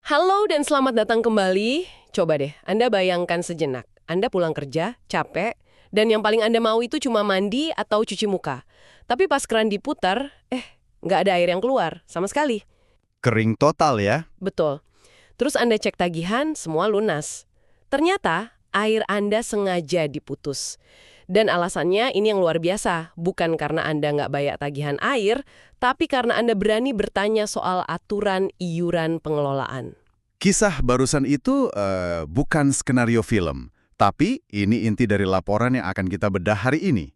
Halo dan selamat datang kembali. Coba deh, Anda bayangkan sejenak. Anda pulang kerja, capek, dan yang paling Anda mau itu cuma mandi atau cuci muka. Tapi pas keran diputar, nggak ada air yang keluar, sama sekali. Kering total ya. Betul. Terus Anda cek tagihan, semua lunas. Ternyata, air Anda sengaja diputus. Dan alasannya ini yang luar biasa, bukan karena Anda nggak bayar tagihan air, tapi karena Anda berani bertanya soal aturan iuran pengelolaan. Kisah barusan itu bukan skenario film, tapi ini inti dari laporan yang akan kita bedah hari ini.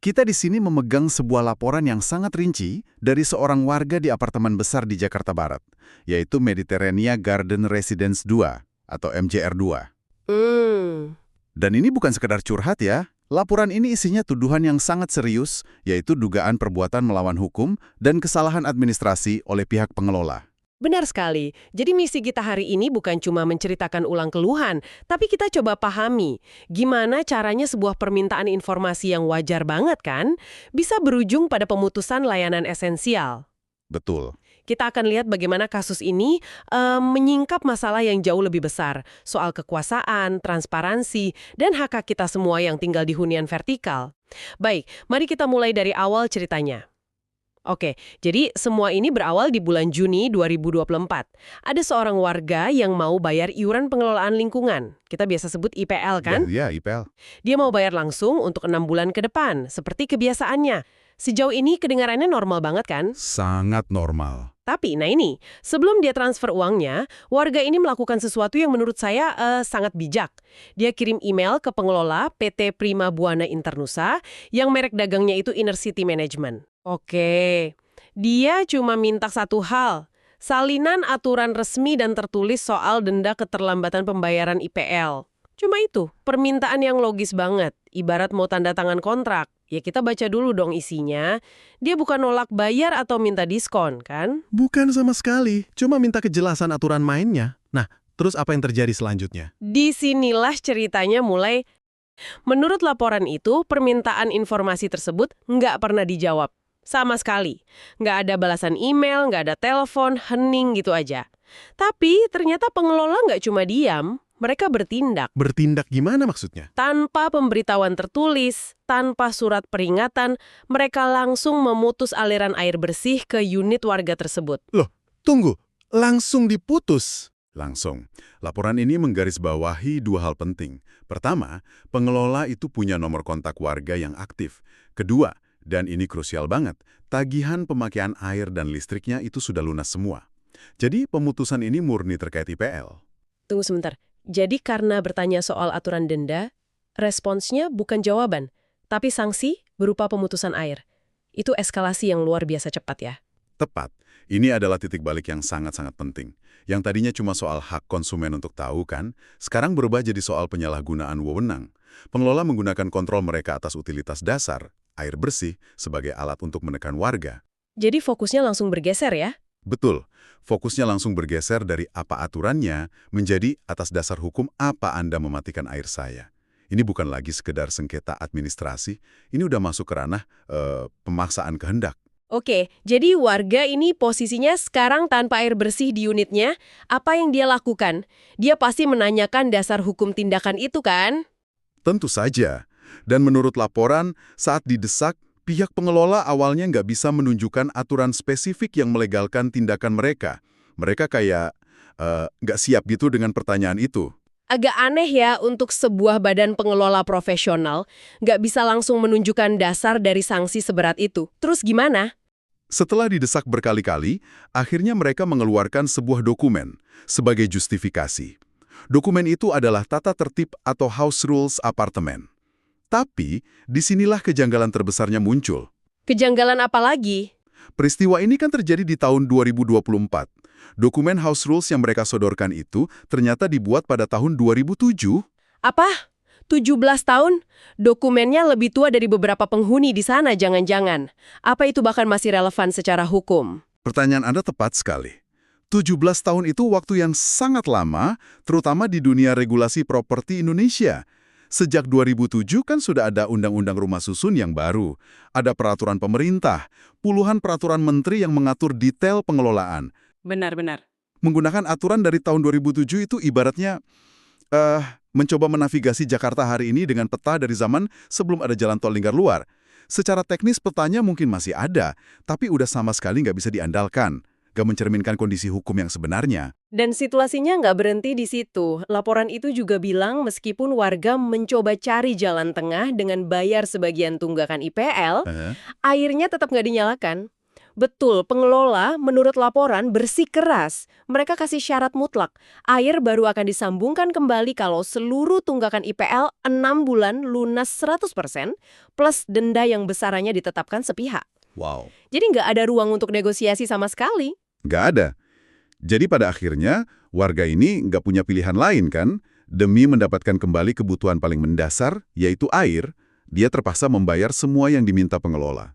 Kita di sini memegang sebuah laporan yang sangat rinci dari seorang warga di apartemen besar di Jakarta Barat, yaitu Mediterania Garden Residence 2 atau MJR 2. Dan ini bukan sekedar curhat ya. Laporan ini isinya tuduhan yang sangat serius, yaitu dugaan perbuatan melawan hukum dan kesalahan administrasi oleh pihak pengelola. Benar sekali. Jadi misi kita hari ini bukan cuma menceritakan ulang keluhan, tapi kita coba pahami gimana caranya sebuah permintaan informasi yang wajar banget kan, bisa berujung pada pemutusan layanan esensial. Betul. Kita akan lihat bagaimana kasus ini menyingkap masalah yang jauh lebih besar, soal kekuasaan, transparansi, dan hak kita semua yang tinggal di hunian vertikal. Baik, mari kita mulai dari awal ceritanya. Oke, jadi semua ini berawal di bulan Juni 2024. Ada seorang warga yang mau bayar iuran pengelolaan lingkungan. Kita biasa sebut IPL kan? Ya, IPL. Dia mau bayar langsung untuk 6 bulan ke depan, seperti kebiasaannya. Sejauh ini kedengarannya normal banget kan? Sangat normal. Tapi, nah ini, sebelum dia transfer uangnya, warga ini melakukan sesuatu yang menurut saya sangat bijak. Dia kirim email ke pengelola PT Prima Buana Internusa yang merek dagangnya itu Inner City Management. Oke, dia cuma minta satu hal, salinan aturan resmi dan tertulis soal denda keterlambatan pembayaran IPL. Cuma itu, permintaan yang logis banget, ibarat mau tanda tangan kontrak. Ya kita baca dulu dong isinya. Dia bukan nolak bayar atau minta diskon, kan? Bukan sama sekali, cuma minta kejelasan aturan mainnya. Nah, terus apa yang terjadi selanjutnya? Disinilah ceritanya mulai. Menurut laporan itu, permintaan informasi tersebut nggak pernah dijawab. Sama sekali. Nggak ada balasan email, nggak ada telepon, hening gitu aja. Tapi ternyata pengelola nggak cuma diam, mereka bertindak. Bertindak gimana maksudnya? Tanpa pemberitahuan tertulis, tanpa surat peringatan, mereka langsung memutus aliran air bersih ke unit warga tersebut. Loh, tunggu. Langsung diputus? Langsung. Laporan ini menggarisbawahi dua hal penting. Pertama, pengelola itu punya nomor kontak warga yang aktif. Kedua, dan ini krusial banget, tagihan pemakaian air dan listriknya itu sudah lunas semua. Jadi pemutusan ini murni terkait IPL. Tunggu sebentar. Jadi karena bertanya soal aturan denda, responsnya bukan jawaban, tapi sanksi berupa pemutusan air. Itu eskalasi yang luar biasa cepat ya. Tepat. Ini adalah titik balik yang sangat-sangat penting. Yang tadinya cuma soal hak konsumen untuk tahu kan, sekarang berubah jadi soal penyalahgunaan wewenang. Pengelola menggunakan kontrol mereka atas utilitas dasar, air bersih, sebagai alat untuk menekan warga. Jadi fokusnya langsung bergeser ya? Betul. Fokusnya langsung bergeser dari apa aturannya menjadi atas dasar hukum apa Anda mematikan air saya. Ini bukan lagi sekedar sengketa administrasi, ini udah masuk ke ranah pemaksaan kehendak. Oke, jadi warga ini posisinya sekarang tanpa air bersih di unitnya, apa yang dia lakukan? Dia pasti menanyakan dasar hukum tindakan itu kan? Tentu saja. Dan menurut laporan, saat didesak, pihak pengelola awalnya nggak bisa menunjukkan aturan spesifik yang melegalkan tindakan mereka. Mereka kayak nggak siap gitu dengan pertanyaan itu. Agak aneh ya untuk sebuah badan pengelola profesional, nggak bisa langsung menunjukkan dasar dari sanksi seberat itu. Terus gimana? Setelah didesak berkali-kali, akhirnya mereka mengeluarkan sebuah dokumen sebagai justifikasi. Dokumen itu adalah tata tertib atau house rules apartemen. Tapi, disinilah kejanggalan terbesarnya muncul. Kejanggalan apa lagi? Peristiwa ini kan terjadi di tahun 2024. Dokumen House Rules yang mereka sodorkan itu ternyata dibuat pada tahun 2007. Apa? 17 tahun? Dokumennya lebih tua dari beberapa penghuni di sana, jangan-jangan. Apa itu bahkan masih relevan secara hukum? Pertanyaan Anda tepat sekali. 17 tahun itu waktu yang sangat lama, terutama di dunia regulasi properti Indonesia. Sejak 2007 kan sudah ada Undang-Undang Rumah Susun yang baru, ada peraturan pemerintah, puluhan peraturan menteri yang mengatur detail pengelolaan. Benar-benar. Menggunakan aturan dari tahun 2007 itu ibaratnya mencoba menavigasi Jakarta hari ini dengan peta dari zaman sebelum ada jalan tol lingkar luar. Secara teknis petanya mungkin masih ada, tapi udah sama sekali nggak bisa diandalkan. Nggak mencerminkan kondisi hukum yang sebenarnya. Dan situasinya nggak berhenti di situ. Laporan itu juga bilang meskipun warga mencoba cari jalan tengah dengan bayar sebagian tunggakan IPL, airnya tetap nggak dinyalakan. Betul, pengelola menurut laporan bersikeras. Mereka kasih syarat mutlak. Air baru akan disambungkan kembali kalau seluruh tunggakan IPL 6 bulan lunas 100% plus denda yang besarannya ditetapkan sepihak. Wow. Jadi nggak ada ruang untuk negosiasi sama sekali. Nggak ada. Jadi pada akhirnya, warga ini nggak punya pilihan lain kan? Demi mendapatkan kembali kebutuhan paling mendasar, yaitu air, dia terpaksa membayar semua yang diminta pengelola.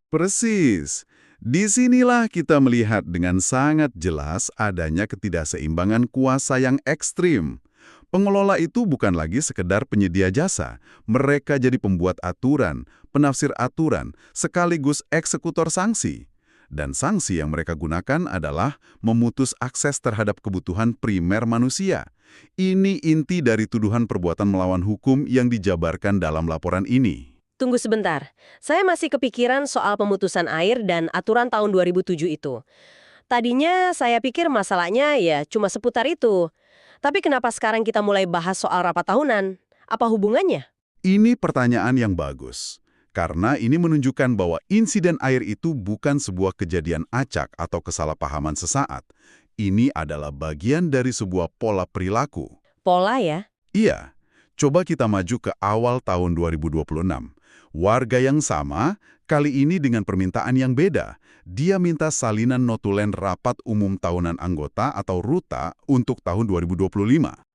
Persis. Disinilah kita melihat dengan sangat jelas adanya ketidakseimbangan kuasa yang ekstrim. Pengelola itu bukan lagi sekedar penyedia jasa. Mereka jadi pembuat aturan, penafsir aturan, sekaligus eksekutor sanksi. Dan sanksi yang mereka gunakan adalah memutus akses terhadap kebutuhan primer manusia. Ini inti dari tuduhan perbuatan melawan hukum yang dijabarkan dalam laporan ini. Tunggu sebentar, saya masih kepikiran soal pemutusan air dan aturan tahun 2007 itu. Tadinya saya pikir masalahnya ya cuma seputar itu. Tapi kenapa sekarang kita mulai bahas soal rapat tahunan? Apa hubungannya? Ini pertanyaan yang bagus. Karena ini menunjukkan bahwa insiden air itu bukan sebuah kejadian acak atau kesalahpahaman sesaat. Ini adalah bagian dari sebuah pola perilaku. Pola ya? Iya. Coba kita maju ke awal tahun 2026. Warga yang sama, kali ini dengan permintaan yang beda. Dia minta salinan notulen Rapat Umum Tahunan Anggota atau RUTA untuk tahun 2025.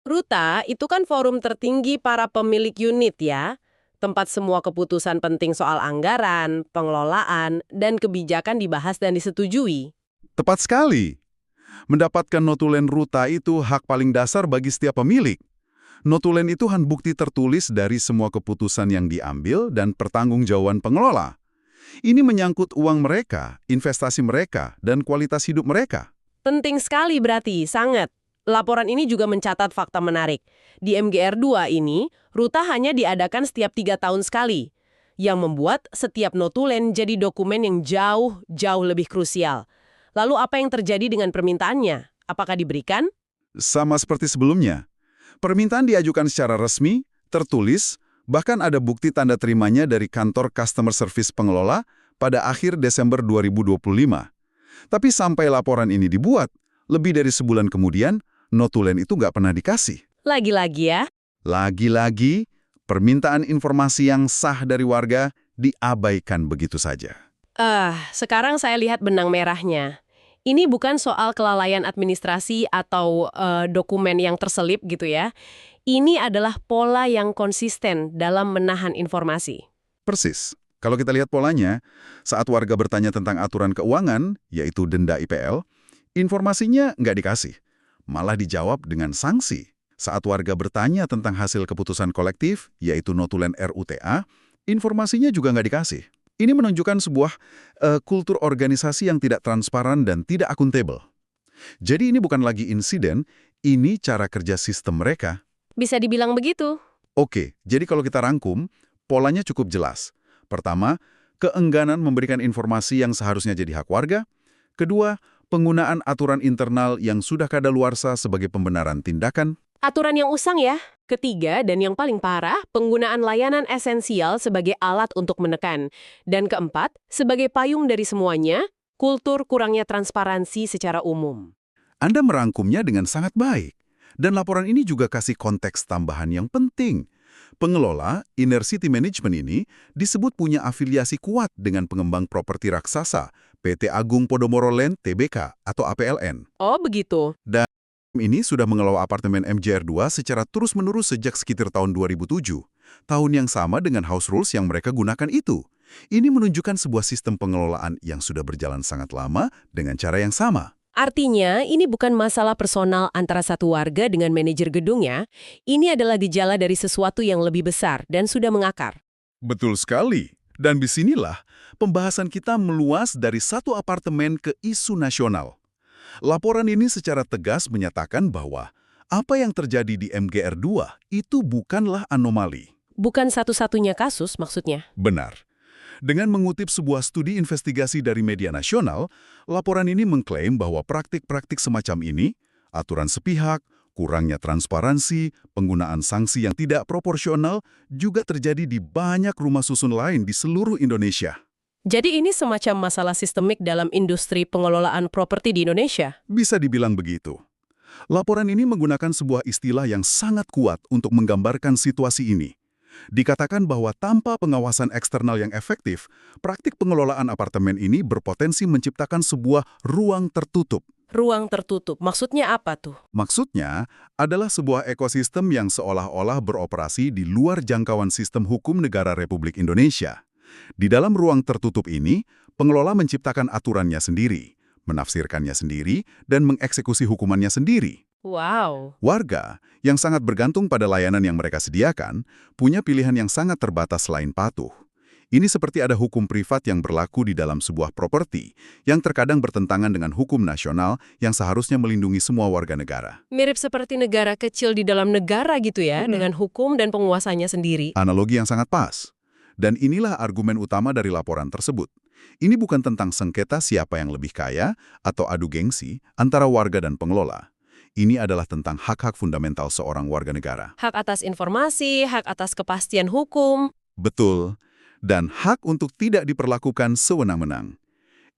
RUTA itu kan forum tertinggi para pemilik unit ya. Tempat semua keputusan penting soal anggaran, pengelolaan, dan kebijakan dibahas dan disetujui. Tepat sekali. Mendapatkan notulen RUTA itu hak paling dasar bagi setiap pemilik. Notulen itu bukti tertulis dari semua keputusan yang diambil dan pertanggungjawaban pengelola. Ini menyangkut uang mereka, investasi mereka, dan kualitas hidup mereka. Penting sekali berarti, sangat. Laporan ini juga mencatat fakta menarik. Di MGR 2 ini, RUTA hanya diadakan setiap 3 tahun sekali, yang membuat setiap notulen jadi dokumen yang jauh lebih krusial. Lalu apa yang terjadi dengan permintaannya? Apakah diberikan? Sama seperti sebelumnya. Permintaan diajukan secara resmi, tertulis, bahkan ada bukti tanda terimanya dari kantor customer service pengelola pada akhir Desember 2025. Tapi sampai laporan ini dibuat, lebih dari sebulan kemudian, notulen itu nggak pernah dikasih. Lagi-lagi ya? Lagi-lagi, permintaan informasi yang sah dari warga diabaikan begitu saja. Sekarang saya lihat benang merahnya. Ini bukan soal kelalaian administrasi atau dokumen yang terselip gitu ya. Ini adalah pola yang konsisten dalam menahan informasi. Persis. Kalau kita lihat polanya, saat warga bertanya tentang aturan keuangan, yaitu denda IPL, informasinya nggak dikasih. Malah dijawab dengan sanksi. Saat warga bertanya tentang hasil keputusan kolektif, yaitu notulen RUTA, informasinya juga nggak dikasih. Ini menunjukkan sebuah kultur organisasi yang tidak transparan dan tidak akuntabel. Jadi ini bukan lagi insiden, ini cara kerja sistem mereka. Bisa dibilang begitu. Oke, jadi kalau kita rangkum, polanya cukup jelas. Pertama, keengganan memberikan informasi yang seharusnya jadi hak warga. Kedua, penggunaan aturan internal yang sudah kadaluarsa sebagai pembenaran tindakan. Aturan yang usang ya. Ketiga, dan yang paling parah, penggunaan layanan esensial sebagai alat untuk menekan. Dan keempat, sebagai payung dari semuanya, kultur kurangnya transparansi secara umum. Anda merangkumnya dengan sangat baik. Dan laporan ini juga kasih konteks tambahan yang penting. Pengelola, Inner City Management ini, disebut punya afiliasi kuat dengan pengembang properti raksasa, PT Agung Podomoro Land Tbk atau APLN. Oh, begitu. Dan ini sudah mengelola apartemen MGR 2 secara terus-menerus sejak sekitar tahun 2007. Tahun yang sama dengan house rules yang mereka gunakan itu. Ini menunjukkan sebuah sistem pengelolaan yang sudah berjalan sangat lama dengan cara yang sama. Artinya, ini bukan masalah personal antara satu warga dengan manajer gedungnya. Ini adalah gejala dari sesuatu yang lebih besar dan sudah mengakar. Betul sekali. Dan disinilah pembahasan kita meluas dari satu apartemen ke isu nasional. Laporan ini secara tegas menyatakan bahwa apa yang terjadi di MGR2 itu bukanlah anomali. Bukan satu-satunya kasus maksudnya. Benar. Dengan mengutip sebuah studi investigasi dari media nasional, laporan ini mengklaim bahwa praktik-praktik semacam ini, aturan sepihak, kurangnya transparansi, penggunaan sanksi yang tidak proporsional, juga terjadi di banyak rumah susun lain di seluruh Indonesia. Jadi ini semacam masalah sistemik dalam industri pengelolaan properti di Indonesia? Bisa dibilang begitu. Laporan ini menggunakan sebuah istilah yang sangat kuat untuk menggambarkan situasi ini. Dikatakan bahwa tanpa pengawasan eksternal yang efektif, praktik pengelolaan apartemen ini berpotensi menciptakan sebuah ruang tertutup. Ruang tertutup, maksudnya apa tuh? Maksudnya adalah sebuah ekosistem yang seolah-olah beroperasi di luar jangkauan sistem hukum negara Republik Indonesia. Di dalam ruang tertutup ini, pengelola menciptakan aturannya sendiri, menafsirkannya sendiri, dan mengeksekusi hukumannya sendiri. Wow. Warga, yang sangat bergantung pada layanan yang mereka sediakan, punya pilihan yang sangat terbatas selain patuh. Ini seperti ada hukum privat yang berlaku di dalam sebuah properti, yang terkadang bertentangan dengan hukum nasional yang seharusnya melindungi semua warga negara. Mirip seperti negara kecil di dalam negara gitu ya, dengan hukum dan penguasanya sendiri. Analogi yang sangat pas. Dan inilah argumen utama dari laporan tersebut. Ini bukan tentang sengketa siapa yang lebih kaya atau adu gengsi antara warga dan pengelola. Ini adalah tentang hak-hak fundamental seorang warga negara. Hak atas informasi, hak atas kepastian hukum. Betul. Dan hak untuk tidak diperlakukan sewenang-wenang.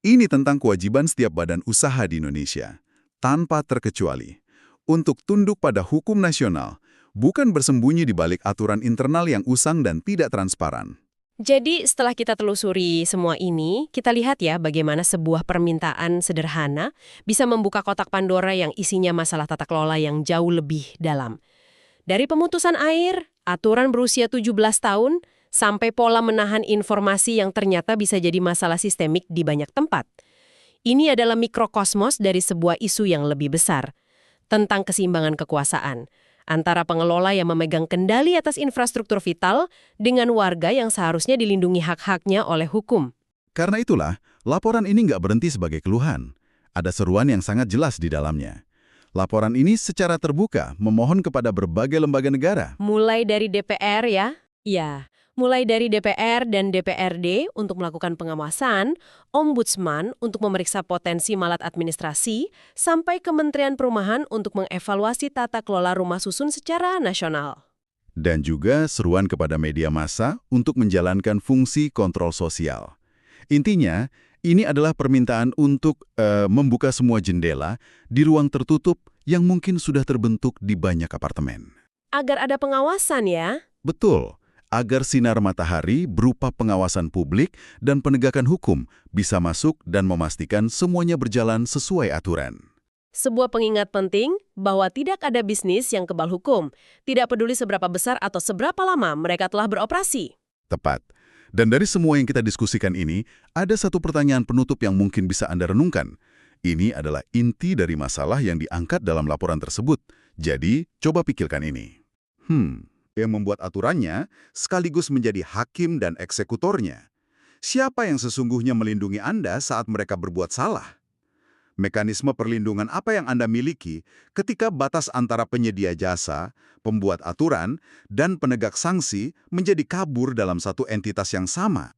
Ini tentang kewajiban setiap badan usaha di Indonesia, tanpa terkecuali, untuk tunduk pada hukum nasional, bukan bersembunyi di balik aturan internal yang usang dan tidak transparan. Jadi setelah kita telusuri semua ini, kita lihat ya bagaimana sebuah permintaan sederhana bisa membuka kotak Pandora yang isinya masalah tata kelola yang jauh lebih dalam. Dari pemutusan air, aturan berusia 17 tahun, sampai pola menahan informasi yang ternyata bisa jadi masalah sistemik di banyak tempat. Ini adalah mikrokosmos dari sebuah isu yang lebih besar, tentang keseimbangan kekuasaan antara pengelola yang memegang kendali atas infrastruktur vital dengan warga yang seharusnya dilindungi hak-haknya oleh hukum. Karena itulah, laporan ini nggak berhenti sebagai keluhan. Ada seruan yang sangat jelas di dalamnya. Laporan ini secara terbuka memohon kepada berbagai lembaga negara. Mulai dari DPR ya? Ya, mulai dari DPR dan DPRD untuk melakukan pengawasan, Ombudsman untuk memeriksa potensi malat administrasi, sampai Kementerian Perumahan untuk mengevaluasi tata kelola rumah susun secara nasional. Dan juga seruan kepada media massa untuk menjalankan fungsi kontrol sosial. Intinya, ini adalah permintaan untuk membuka semua jendela di ruang tertutup yang mungkin sudah terbentuk di banyak apartemen. Agar ada pengawasan ya? Betul. Agar sinar matahari berupa pengawasan publik dan penegakan hukum bisa masuk dan memastikan semuanya berjalan sesuai aturan. Sebuah pengingat penting bahwa tidak ada bisnis yang kebal hukum, tidak peduli seberapa besar atau seberapa lama mereka telah beroperasi. Tepat. Dan dari semua yang kita diskusikan ini, ada satu pertanyaan penutup yang mungkin bisa Anda renungkan. Ini adalah inti dari masalah yang diangkat dalam laporan tersebut. Jadi, coba pikirkan ini. Yang membuat aturannya sekaligus menjadi hakim dan eksekutornya. Siapa yang sesungguhnya melindungi Anda saat mereka berbuat salah? Mekanisme perlindungan apa yang Anda miliki ketika batas antara penyedia jasa, pembuat aturan, dan penegak sanksi menjadi kabur dalam satu entitas yang sama?